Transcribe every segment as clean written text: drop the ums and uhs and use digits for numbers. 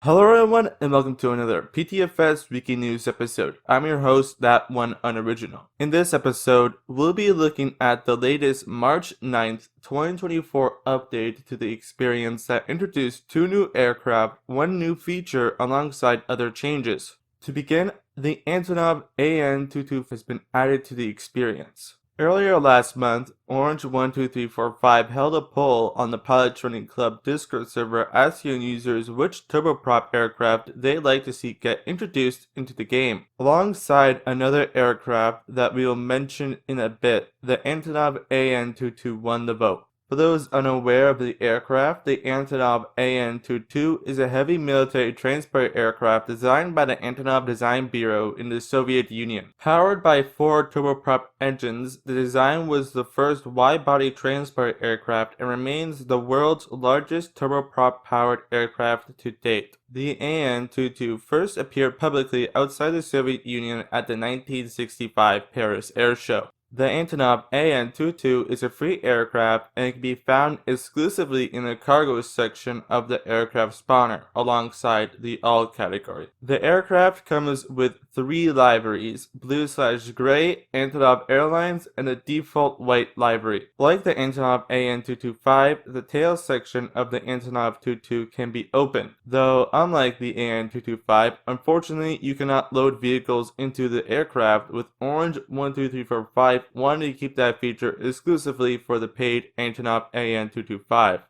Hello everyone and welcome to another PTFS Wiki News episode. I'm your host, That One Unoriginal. In this episode, we'll be looking at the latest March 9th, 2024 update to the experience that introduced 2 new aircraft, 1 new feature alongside other changes. To begin, the Antonov AN-22 has been added to the experience. Earlier last month, Orange12345 held a poll on the Pilot Training Club Discord server asking users which turboprop aircraft they'd like to see get introduced into the game. Alongside another aircraft that we will mention in a bit, the Antonov AN-22 won the vote. For those unaware of the aircraft, the Antonov AN-22 is a heavy military transport aircraft designed by the Antonov Design Bureau in the Soviet Union. Powered by 4 turboprop engines, the design was the first wide-body transport aircraft and remains the world's largest turboprop-powered aircraft to date. The AN-22 first appeared publicly outside the Soviet Union at the 1965 Paris Air Show. The Antonov AN-22 is a free aircraft and can be found exclusively in the cargo section of the aircraft spawner, alongside the all category. The aircraft comes with 3 liveries, blue/gray, Antonov Airlines, and the default white livery. Like the Antonov AN-225, the tail section of the Antonov 22 can be opened, though unlike the AN-225, unfortunately you cannot load vehicles into the aircraft, with Orange12345 wanted to keep that feature exclusively for the paid Antonov AN-225.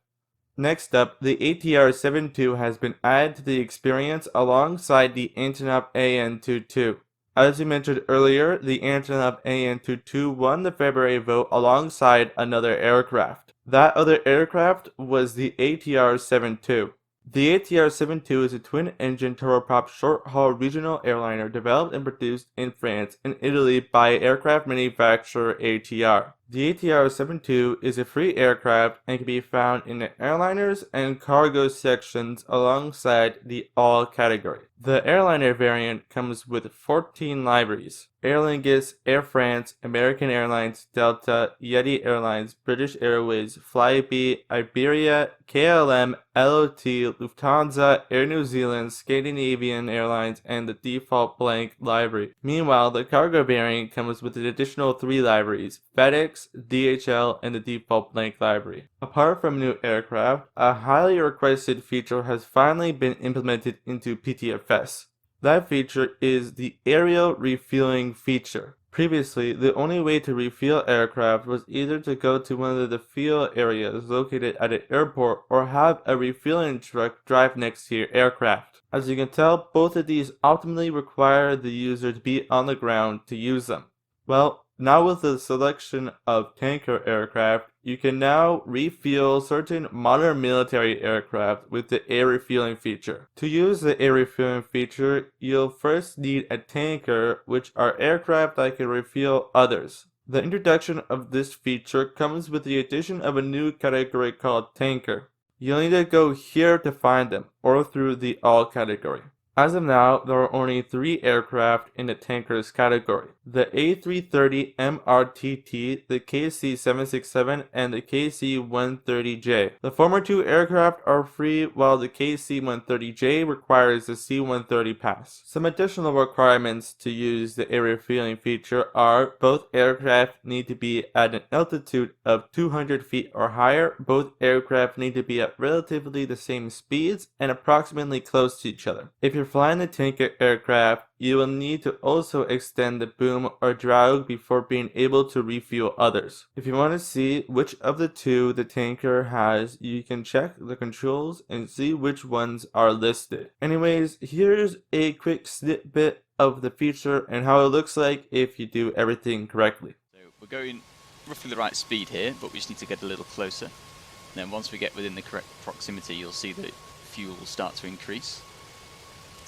Next up, the ATR-72 has been added to the experience alongside the Antonov AN-22. As we mentioned earlier, the Antonov AN-22 won the February vote alongside another aircraft. That other aircraft was the ATR-72. The ATR-72 is a twin-engine turboprop short-haul regional airliner developed and produced in France and Italy by aircraft manufacturer ATR. The ATR-72 is a free aircraft and can be found in the airliners and cargo sections alongside the all category. The airliner variant comes with 14 liveries: Aer Lingus, Air France, American Airlines, Delta, Yeti Airlines, British Airways, Flybe, Iberia, KLM, LOT, Lufthansa, Air New Zealand, Scandinavian Airlines, and the default blank livery. Meanwhile, the cargo variant comes with an additional 3 liveries: FedEx, DHL, and the default blank livery. Apart from new aircraft, a highly requested feature has finally been implemented into PTFS. That feature is the aerial refueling feature. Previously, the only way to refuel aircraft was either to go to one of the fuel areas located at an airport or have a refueling truck drive next to your aircraft. As you can tell, both of these ultimately require the user to be on the ground to use them. Well, now with the selection of tanker aircraft, you can now refuel certain modern military aircraft with the air refueling feature. To use the air refueling feature, you'll first need a tanker, which are aircraft that can refuel others. The introduction of this feature comes with the addition of a new category called tanker. You'll need to go here to find them, or through the all category. As of now, there are only 3 aircraft in the tankers category: the A330 MRTT, the KC-767, and the KC-130J. The former 2 aircraft are free, while the KC-130J requires the C-130 pass. Some additional requirements to use the air refueling feature are: both aircraft need to be at an altitude of 200 feet or higher, both aircraft need to be at relatively the same speeds and approximately close to each other. If you're flying the tanker aircraft, you will need to also extend the boom or drag before being able to refuel others. If you want to see which of the 2 the tanker has, you can check the controls and see which ones are listed. Anyways, here's a quick snippet of the feature and how it looks like if you do everything correctly. So we're going roughly the right speed here, but we just need to get a little closer. And then once we get within the correct proximity, you'll see that fuel will start to increase.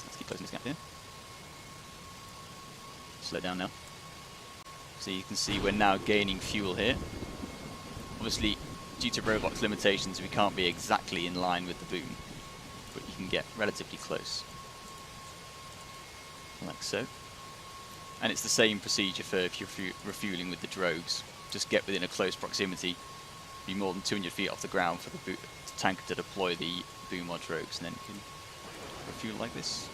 Let's keep closing this gap here. Slow down now. So you can see we're now gaining fuel here. Obviously, due to Roblox limitations, we can't be exactly in line with the boom, but you can get relatively close. Like so. And it's the same procedure for if you're refueling with the drogues. Just get within a close proximity, be more than 200 feet off the ground for the tanker to deploy the boom or drogues, and then you can for fuel like this.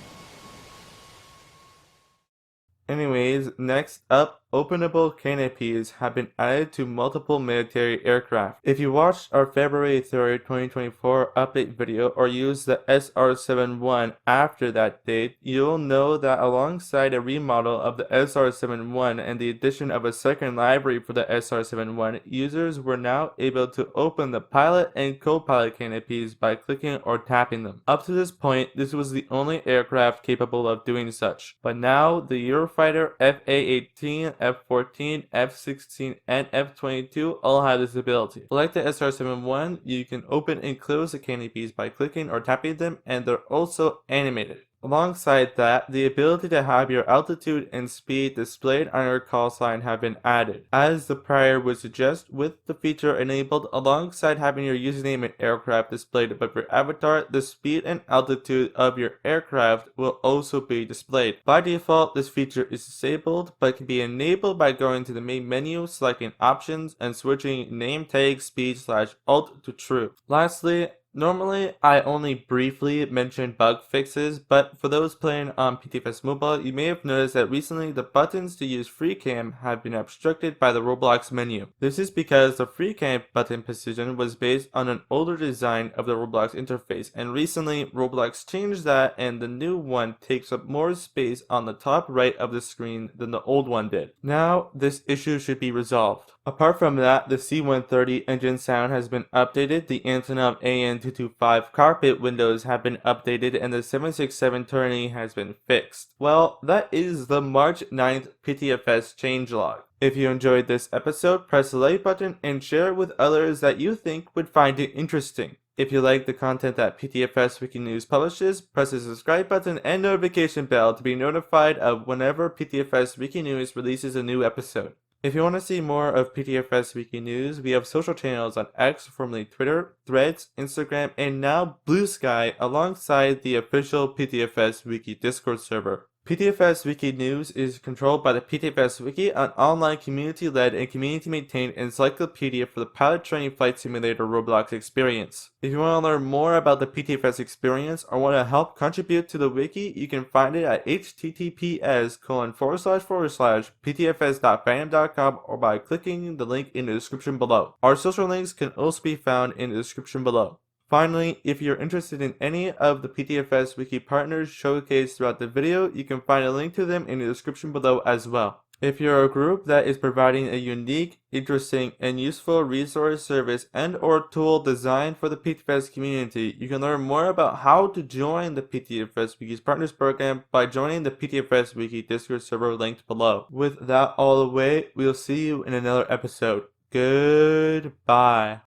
Anyways, next up, openable canopies have been added to multiple military aircraft. If you watched our February 3rd, 2024 update video or used the SR-71 after that date, you'll know that alongside a remodel of the SR-71 and the addition of a second library for the SR-71, users were now able to open the pilot and co-pilot canopies by clicking or tapping them. Up to this point, this was the only aircraft capable of doing such, but now the Eurofighter FA-18, F-14, F-16, and F-22 all have this ability. Like the SR-71, you can open and close the canopies by clicking or tapping them, and they're also animated. Alongside that, the ability to have your altitude and speed displayed on your call sign have been added. As the prior would suggest, with the feature enabled, alongside having your username and aircraft displayed above your avatar, the speed and altitude of your aircraft will also be displayed. By default, this feature is disabled, but can be enabled by going to the main menu, selecting options, and switching name tag speed/alt to true. Lastly, normally, I only briefly mention bug fixes, but for those playing on PTFS Mobile, you may have noticed that recently the buttons to use FreeCam have been obstructed by the Roblox menu. This is because the FreeCam button position was based on an older design of the Roblox interface, and recently Roblox changed that and the new one takes up more space on the top right of the screen than the old one did. Now, this issue should be resolved. Apart from that, the C-130 engine sound has been updated, the Antonov AN-225 cockpit windows have been updated, and the 767 turning has been fixed. Well, that is the March 9th PTFS changelog. If you enjoyed this episode, press the like button and share it with others that you think would find it interesting. If you like the content that PTFS Wiki News publishes, press the subscribe button and notification bell to be notified of whenever PTFS Wiki News releases a new episode. If you want to see more of PTFS Wiki News, we have social channels on X, formerly Twitter, Threads, Instagram, and now Blue Sky, alongside the official PTFS Wiki Discord server. PTFS Wiki News is controlled by the PTFS Wiki, an online community-led and community-maintained encyclopedia for the pilot training flight simulator Roblox experience. If you want to learn more about the PTFS experience or want to help contribute to the wiki, you can find it at https://ptfs.fandom.com or by clicking the link in the description below. Our social links can also be found in the description below. Finally, if you're interested in any of the PTFS Wiki partners showcased throughout the video, you can find a link to them in the description below as well. If you're a group that is providing a unique, interesting, and useful resource service and or tool designed for the PTFS community, you can learn more about how to join the PTFS Wiki's Partners Program by joining the PTFS Wiki Discord server linked below. With that all the way, we'll see you in another episode. Goodbye.